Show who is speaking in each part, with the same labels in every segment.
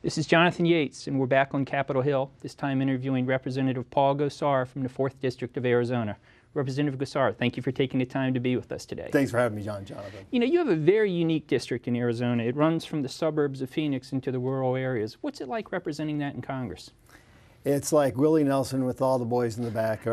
Speaker 1: This is Jonathan Yates, and we're back on Capitol Hill, this time interviewing Representative Paul Gosar from the 4th District of Arizona. Representative Gosar, thank you for taking the time to be with us today.
Speaker 2: Thanks for having me, Jonathan.
Speaker 1: You know, you have a very unique district in Arizona. It runs from the suburbs of Phoenix into the rural areas. What's it like representing that in Congress?
Speaker 2: It's like Willie Nelson with all the boys in the back.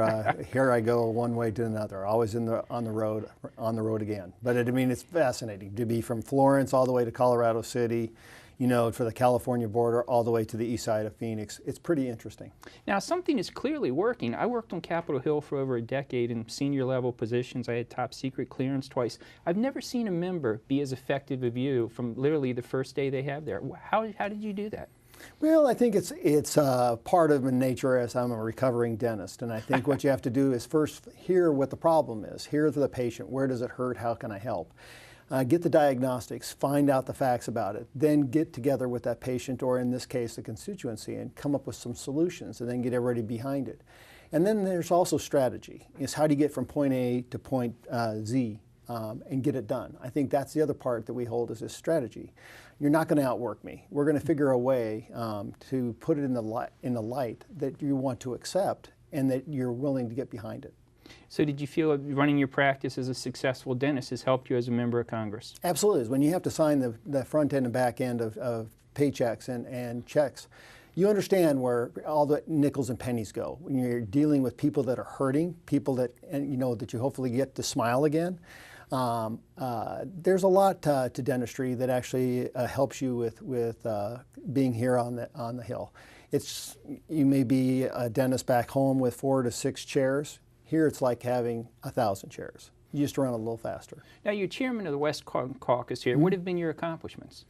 Speaker 2: Here I go, one way to another, always on the road again. But it's fascinating to be from Florence all the way to Colorado City, you know, for the California border, all the way to the east side of Phoenix. It's pretty interesting.
Speaker 1: Now, something is clearly working. I worked on Capitol Hill for over a decade in senior level positions. I had top secret clearance twice. I've never seen a member be as effective as you from literally the first day they have there. How did you do that?
Speaker 2: Well, I think it's part of nature, as I'm a recovering dentist, and I think what you have to do is first hear what the problem is, hear the patient, where does it hurt, how can I help? Get the diagnostics, find out the facts about it, then get together with that patient, or in this case the constituency, and come up with some solutions, and then get everybody behind it. And then there's also strategy, is how do you get from point A to point Z and get it done. I think that's the other part that we hold as a strategy. You're not going to outwork me. We're going to figure a way to put it in the light that you want to accept and that you're willing to get behind it.
Speaker 1: So did you feel running your practice as a successful dentist has helped you as a member of Congress?
Speaker 2: Absolutely. When you have to sign the front end and back end of paychecks and checks, you understand where all the nickels and pennies go. When you're dealing with people that are hurting, people that that you hopefully get to smile again. There's a lot to dentistry that actually helps you with being here on the Hill. You may be a dentist back home with 4 to 6 chairs. Here it's like having 1,000 chairs. You just run a little faster.
Speaker 1: Now, you're chairman of the West Caucus here. What have been your accomplishments?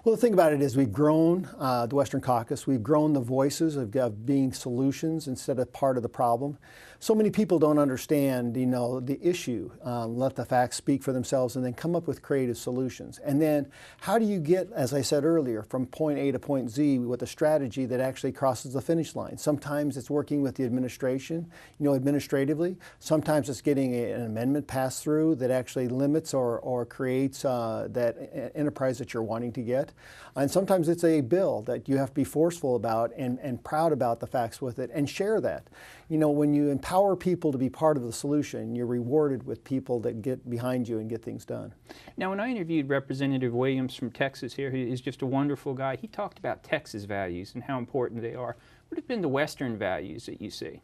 Speaker 2: Well, the thing about it is we've grown the Western Caucus. We've grown the voices of being solutions instead of part of the problem. So many people don't understand, the issue. Let the facts speak for themselves and then come up with creative solutions. And then how do you get, as I said earlier, from point A to point Z with a strategy that actually crosses the finish line? Sometimes it's working with the administration, administratively. Sometimes it's getting an amendment passed through that actually limits or creates that enterprise that you're wanting to get. And sometimes it's a bill that you have to be forceful about and proud about the facts with it and share that. When you empower people to be part of the solution, you're rewarded with people that get behind you and get things done.
Speaker 1: Now, when I interviewed Representative Williams from Texas here, he is just a wonderful guy, he talked about Texas values and how important they are. What have been the Western values that you see?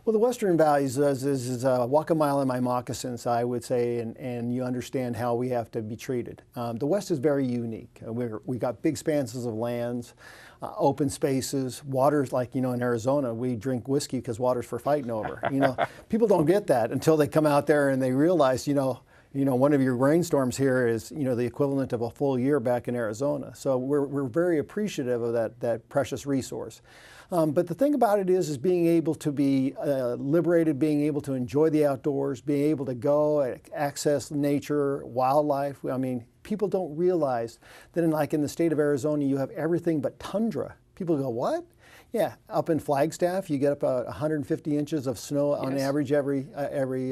Speaker 2: Well, the Western values is walk a mile in my moccasins, I would say, and you understand how we have to be treated. The West is very unique. We got big expanses of lands, open spaces, waters like, in Arizona, we drink whiskey because water's for fighting over. People don't get that until they come out there and they realize, one of your rainstorms here is, the equivalent of a full year back in Arizona. So we're very appreciative of that precious resource. But the thing about it is being able to be liberated, being able to enjoy the outdoors, being able to go access nature, wildlife. People don't realize that in the state of Arizona, you have everything but tundra. People go, what? Yeah, up in Flagstaff, you get up 150 inches of snow on average every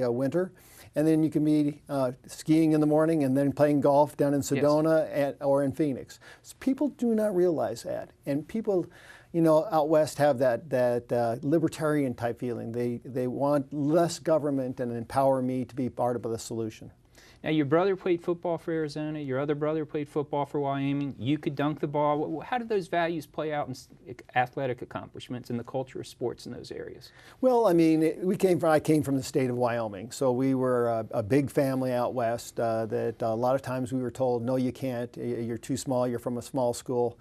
Speaker 2: winter. And then you can be skiing in the morning and then playing golf down in Sedona or in Phoenix. So people do not realize that. And people, out west have that libertarian type feeling. They want less government and empower me to be part of the solution.
Speaker 1: Now, your brother played football for Arizona. Your other brother played football for Wyoming. You could dunk the ball. How did those values play out in athletic accomplishments and the culture of sports in those areas?
Speaker 2: Well, I came from the state of Wyoming, so we were a big family out west that a lot of times we were told, no, you can't. You're too small. You're from a small school.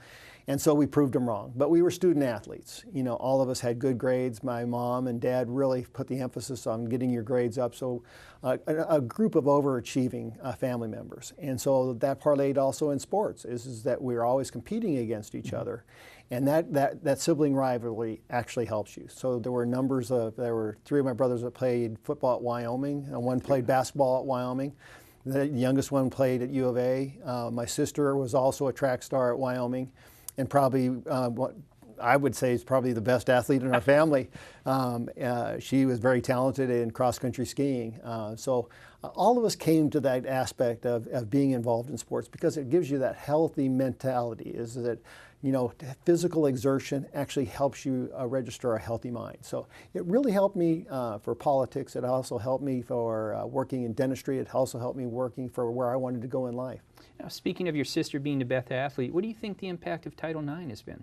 Speaker 2: And so we proved them wrong. But we were student athletes. All of us had good grades. My mom and dad really put the emphasis on getting your grades up. So a group of overachieving family members. And so that parlayed also in sports, is that we were always competing against each other. And that sibling rivalry actually helps you. So there were 3 of my brothers that played football at Wyoming, and one played basketball at Wyoming. The youngest one played at U of A. My sister was also a track star at Wyoming. And probably I would say is probably the best athlete in our family. She was very talented in cross-country skiing. All of us came to that aspect of being involved in sports because it gives you that healthy mentality, is that, you know, physical exertion actually helps you register a healthy mind. So it really helped me for politics. It also helped me for working in dentistry. It also helped me working for where I wanted to go in life.
Speaker 1: Now, speaking of your sister being the best athlete, what do you think the impact of Title IX has been?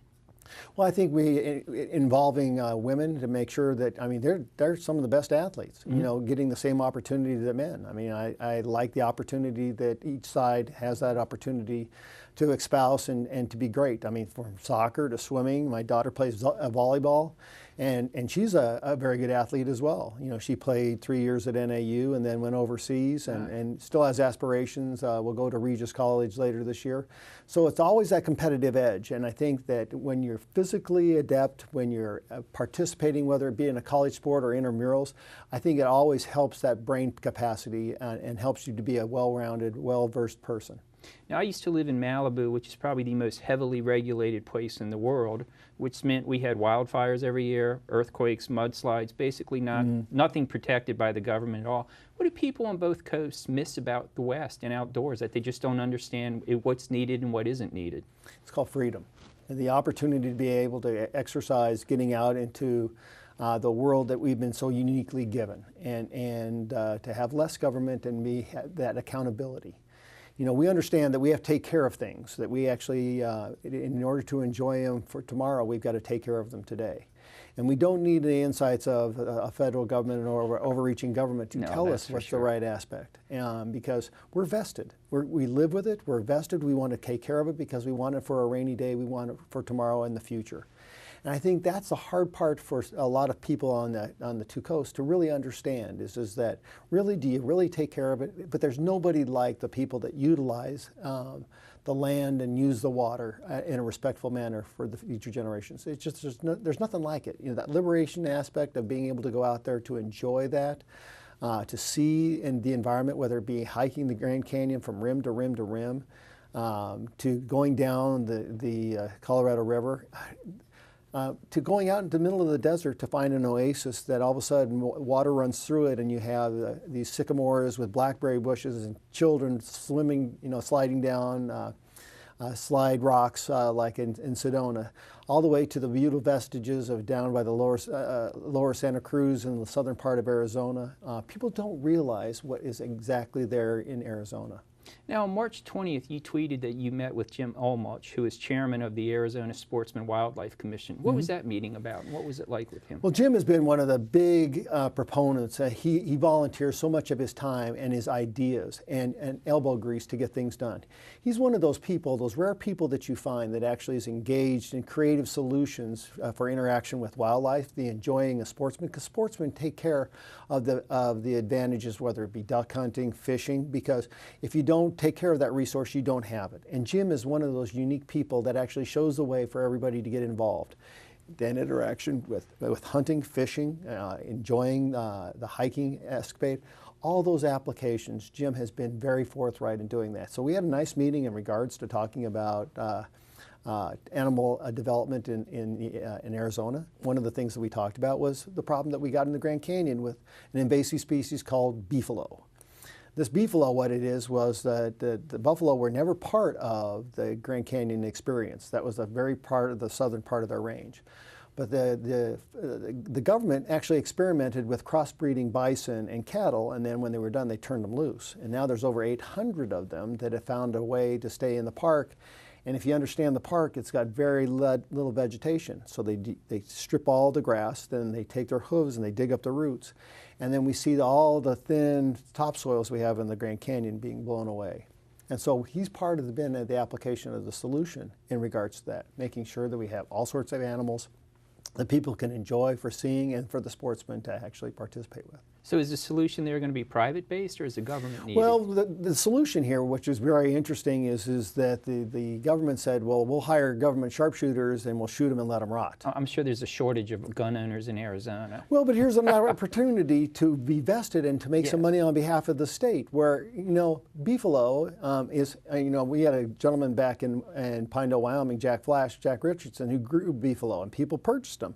Speaker 2: Well, I think involving women to make sure that, I mean, they're some of the best athletes,
Speaker 1: Mm-hmm.
Speaker 2: you know, getting the same opportunity that men. I mean, I like the opportunity that each side has that opportunity to espouse and to be great. I mean, from soccer to swimming, my daughter plays volleyball, and she's a very good athlete as well. You know, she played 3 years at NAU and then went overseas and still has aspirations. Will go to Regis College later this year. So it's always that competitive edge, and I think that when you're physically adept, when you're participating, whether it be in a college sport or intramurals, I think it always helps that brain capacity and helps you to be a well-rounded, well-versed person.
Speaker 1: Now, I used to live in Malibu, which is probably the most heavily regulated place in the world, which meant we had wildfires every year, earthquakes, mudslides, basically nothing protected by the government at all. What do people on both coasts miss about the West and outdoors that they just don't understand what's needed and what isn't needed?
Speaker 2: It's called freedom. And the opportunity to be able to exercise, getting out into the world that we've been so uniquely given, and to have less government and that accountability. You know, we understand that we have to take care of things, that we actually, in order to enjoy them for tomorrow, we've got to take care of them today. And we don't need the insights of a federal government or overreaching government to tell us what's the right aspect, because we're vested. We live with it, we're vested, we want to take care of it because we want it for a rainy day, we want it for tomorrow and the future. And I think that's the hard part for a lot of people on the two coasts to really understand is that really, do you really take care of it? But there's nobody like the people that utilize the land and use the water in a respectful manner for the future generations. It's just, there's nothing like it. You know, that liberation aspect of being able to go out there to enjoy that, to see in the environment, whether it be hiking the Grand Canyon from rim to rim to rim, to going down the Colorado River, to going out into the middle of the desert to find an oasis that all of a sudden water runs through it and you have these sycamores with blackberry bushes and children swimming, you know, sliding down slide rocks like in Sedona, all the way to the beautiful vestiges of down by the lower Santa Cruz in the southern part of Arizona. People don't realize what is exactly there in Arizona.
Speaker 1: Now, on March 20th, you tweeted that you met with Jim Olmach, who is chairman of the Arizona Sportsman Wildlife Commission. What was that meeting about, and what was it like with him?
Speaker 2: Well, Jim has been one of the big proponents. He volunteers so much of his time and his ideas and elbow grease to get things done. He's one of those people, those rare people that you find that actually is engaged in creative solutions for interaction with wildlife, the enjoying of sportsmen, because sportsmen take care of the advantages, whether it be duck hunting, fishing, because if you don't take care of that resource, you don't have it. And Jim is one of those unique people that actually shows the way for everybody to get involved. Then interaction with hunting, fishing, enjoying the hiking escapade, all those applications, Jim has been very forthright in doing that. So we had a nice meeting in regards to talking about animal development in Arizona. One of the things that we talked about was the problem that we got in the Grand Canyon with an invasive species called beefalo. This beefalo, what it is, was that the buffalo were never part of the Grand Canyon experience. That was a very part of the southern part of their range. But the government actually experimented with crossbreeding bison and cattle, and then when they were done, they turned them loose. And now there's over 800 of them that have found a way to stay in the park. And if you understand the park, it's got very little vegetation. So they strip all the grass, then they take their hooves and they dig up the roots. And then we see all the thin topsoils we have in the Grand Canyon being blown away. And so he's part of the application of the solution in regards to that, making sure that we have all sorts of animals that people can enjoy for seeing and for the sportsmen to actually participate with.
Speaker 1: So is the solution there going to be private-based, or is the government needed?
Speaker 2: Well, the solution here, which is very interesting, is that the government said, well, we'll hire government sharpshooters and we'll shoot them and let them rot.
Speaker 1: I'm sure there's a shortage of gun owners in Arizona.
Speaker 2: Well, but here's another opportunity to be vested and to make some money on behalf of the state, where, beefalo is, we had a gentleman back in Pinedale, Wyoming, Jack Richardson, who grew beefalo, and people purchased them.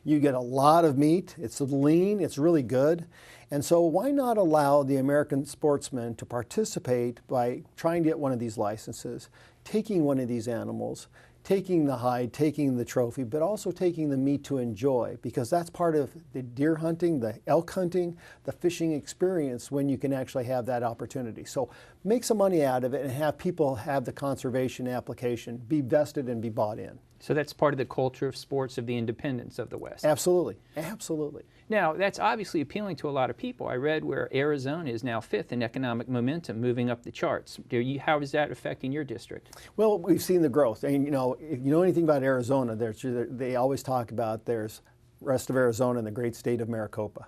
Speaker 2: You get a lot of meat, it's lean, it's really good. And so why not allow the American sportsman to participate by trying to get one of these licenses, taking one of these animals, taking the hide, taking the trophy, but also taking the meat to enjoy, because that's part of the deer hunting, the elk hunting, the fishing experience when you can actually have that opportunity. So make some money out of it and have people have the conservation application, be vested and be bought in.
Speaker 1: So that's part of the culture of sports, of the independence of the West.
Speaker 2: Absolutely, absolutely.
Speaker 1: Now, that's obviously appealing to a lot of people. I read where Arizona is now 5th in economic momentum, moving up the charts. How is that affecting your district?
Speaker 2: Well, we've seen the growth. And, if you know anything about Arizona, they always talk about there's rest of Arizona and the great state of Maricopa.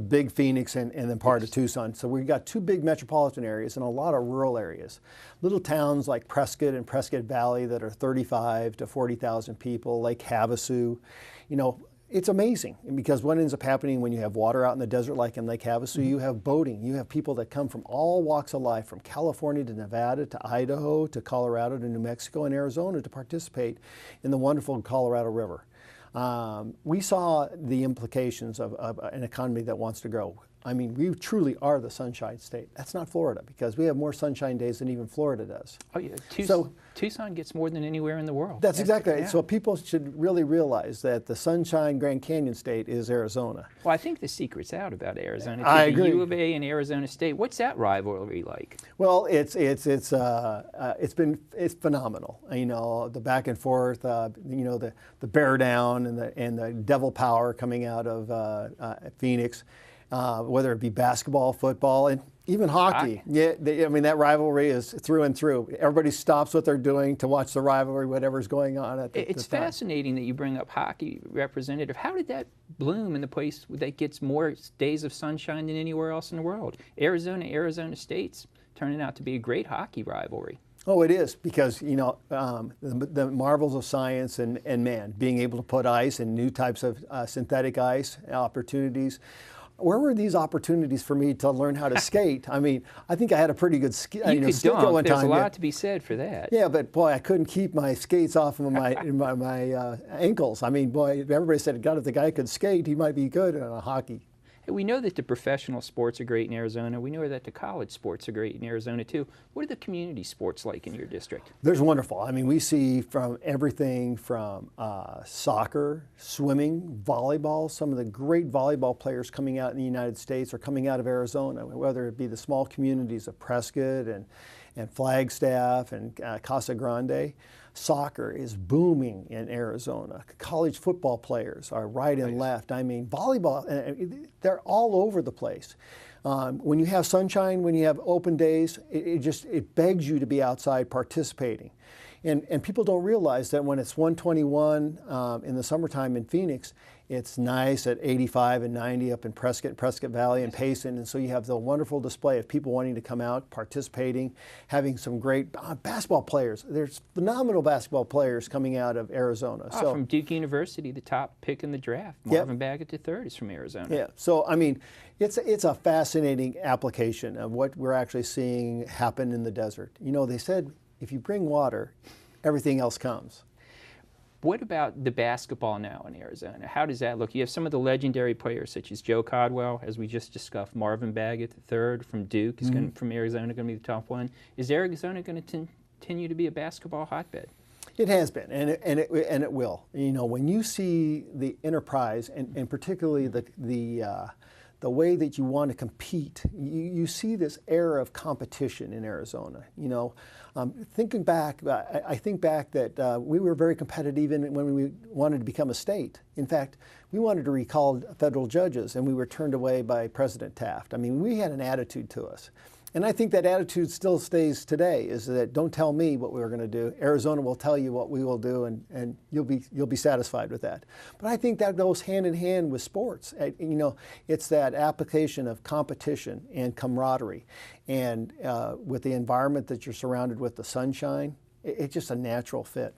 Speaker 2: Big Phoenix and then part of Tucson. So we've got 2 big metropolitan areas and a lot of rural areas. Little towns like Prescott and Prescott Valley that are 35 to 40,000 people, Lake Havasu. It's amazing, because what ends up happening when you have water out in the desert like in Lake Havasu, you have boating. You have people that come from all walks of life, from California to Nevada to Idaho to Colorado to New Mexico and Arizona, to participate in the wonderful Colorado River. We saw the implications of an economy that wants to grow. I mean, we truly are the Sunshine State. That's not Florida, because we have more sunshine days than even Florida does.
Speaker 1: Oh, yeah. Tucson gets more than anywhere in the world.
Speaker 2: That's exactly right. Yeah. So people should really realize that the Sunshine Grand Canyon State is Arizona.
Speaker 1: Well, I think the secret's out about Arizona.
Speaker 2: I agree.
Speaker 1: The U of A and Arizona State. What's that rivalry like?
Speaker 2: Well, it's phenomenal. The back and forth. The bear down and the devil power coming out of Phoenix. Whether it be basketball, football, and even hockey. Yeah, that rivalry is through and through. Everybody stops what they're doing to watch the rivalry, whatever's going on at the
Speaker 1: It's
Speaker 2: time.
Speaker 1: fascinating that you bring up hockey, Representative. How did that bloom in the place that gets more days of sunshine than anywhere else in the world? Arizona State's turning out to be a great hockey rivalry.
Speaker 2: Oh, it is, because the marvels of science and man, being able to put ice and new types of synthetic ice opportunities. Where were these opportunities for me to learn how to skate? I mean, I think I had a pretty good skate at one time.
Speaker 1: There's a lot to be said for that.
Speaker 2: Yeah, but boy, I couldn't keep my skates off of my ankles. I mean, boy, everybody said, God, if the guy could skate, he might be good in a hockey.
Speaker 1: Hey, we know that the professional sports are great in Arizona. We know that the college sports are great in Arizona too. What are the community sports like in your district?
Speaker 2: There's wonderful. I mean, we see from everything from soccer, swimming, volleyball. Some of the great volleyball players coming out in the United States are coming out of Arizona, whether it be the small communities of Prescott and Flagstaff and Casa Grande. Soccer is booming in Arizona. College football players are right and left. I mean, volleyball, they're all over the place. When you have sunshine, when you have open days, it begs you to be outside participating. And people don't realize that when it's 121 in the summertime in Phoenix, it's nice at 85 and 90 up in Prescott Valley and Payson. And so you have the wonderful display of people wanting to come out, participating, having some great basketball players. There's phenomenal basketball players coming out of Arizona.
Speaker 1: From Duke University, the top pick in the draft, Marvin Baggett III is from Arizona.
Speaker 2: Yeah, so I mean, it's a fascinating application of what we're actually seeing happen in the desert. They said, if you bring water, everything else comes.
Speaker 1: What about the basketball now in Arizona? How does that look? You have some of the legendary players such as Joe Codwell, as we just discussed, Marvin Baggett III from Duke, is from Arizona, going to be the top one. Is Arizona going to continue to be a basketball hotbed?
Speaker 2: It has been, and it will. When you see the enterprise, and particularly the way that you want to compete, you see this era of competition in Arizona. Thinking back, I think back that we were very competitive even when we wanted to become a state. In fact, we wanted to recall federal judges, and we were turned away by President Taft. I mean, we had an attitude to us. And I think that attitude still stays today, is that don't tell me what we're going to do. Arizona will tell you what we will do, and you'll be satisfied with that. But I think that goes hand in hand with sports. You know, it's that application of competition and camaraderie. And with the environment that you're surrounded with, the sunshine, it's just a natural fit.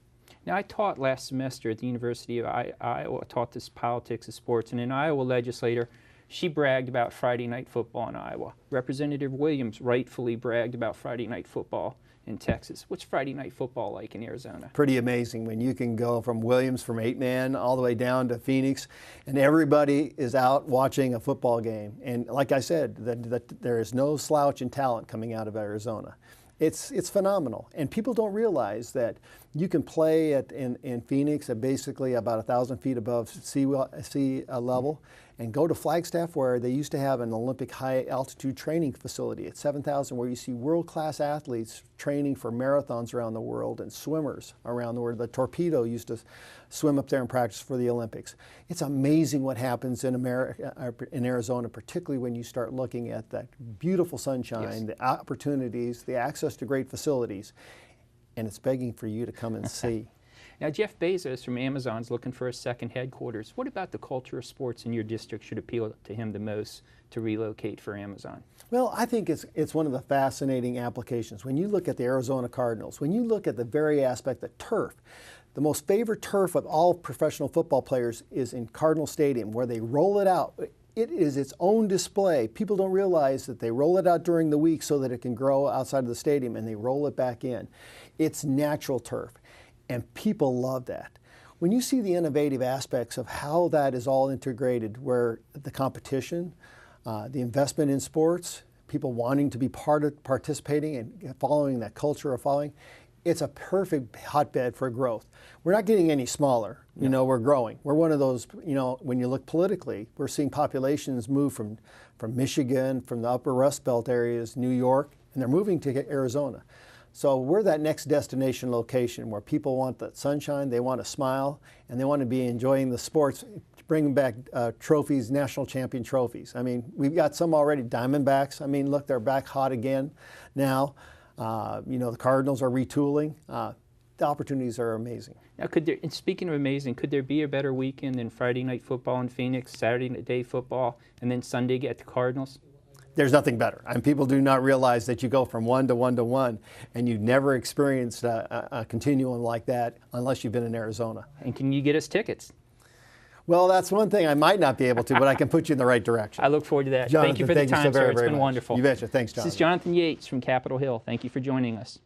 Speaker 1: Now, I taught last semester at the University of Iowa, taught this politics of sports, and an Iowa legislator, she bragged about Friday night football in Iowa. Representative Williams rightfully bragged about Friday night football in Texas. What's Friday night football like in Arizona?
Speaker 2: Pretty amazing when you can go from Williams, from 8-man, all the way down to Phoenix, and everybody is out watching a football game. And like I said, there is no slouch in talent coming out of Arizona. It's phenomenal, and people don't realize that you can play in Phoenix at basically about 1,000 feet above sea level, and go to Flagstaff, where they used to have an Olympic high-altitude training facility at 7,000, where you see world-class athletes training for marathons around the world and swimmers around the world. The Torpedo used to swim up there and practice for the Olympics. It's amazing what happens in America, in Arizona, particularly when you start looking at that beautiful sunshine, the opportunities, the access to great facilities, and it's begging for you to come and see.
Speaker 1: Now, Jeff Bezos from Amazon's looking for a second headquarters. What about the culture of sports in your district should appeal to him the most to relocate for Amazon?
Speaker 2: Well, I think it's one of the fascinating applications. When you look at the Arizona Cardinals, when you look at the very aspect of turf, the most favorite turf of all professional football players is in Cardinal Stadium, where they roll it out. It is its own display. People don't realize that they roll it out during the week so that it can grow outside of the stadium, and they roll it back in. It's natural turf. And people love that. When you see the innovative aspects of how that is all integrated, where the competition, the investment in sports, people wanting to be participating and following that culture of following, it's a perfect hotbed for growth. We're not getting any smaller. You know, we're growing. We're one of those, you know, when you look politically, we're seeing populations move from Michigan, from the upper Rust Belt areas, New York, and they're moving to Arizona. So we're that next destination location where people want that sunshine, they want to smile, and they want to be enjoying the sports, bringing back trophies, national champion trophies. I mean, we've got some already. Diamondbacks, I mean, look, they're back hot again now. You know, the Cardinals are retooling. The opportunities are amazing.
Speaker 1: Now, and speaking of amazing, could there be a better weekend than Friday night football in Phoenix, Saturday day football, and then Sunday get the Cardinals?
Speaker 2: There's nothing better. And people do not realize that you go from 1 to 1 to 1, and you've never experienced a continuum like that unless you've been in Arizona.
Speaker 1: And can you get us tickets?
Speaker 2: Well, that's one thing I might not be able to, but I can put you in the right direction.
Speaker 1: I look forward to that.
Speaker 2: Jonathan,
Speaker 1: thank you for the time,
Speaker 2: so very,
Speaker 1: sir. It's
Speaker 2: very
Speaker 1: been
Speaker 2: much.
Speaker 1: wonderful.
Speaker 2: You betcha. Thanks, Jonathan.
Speaker 1: This is Jonathan Yates from Capitol Hill. Thank you for joining us.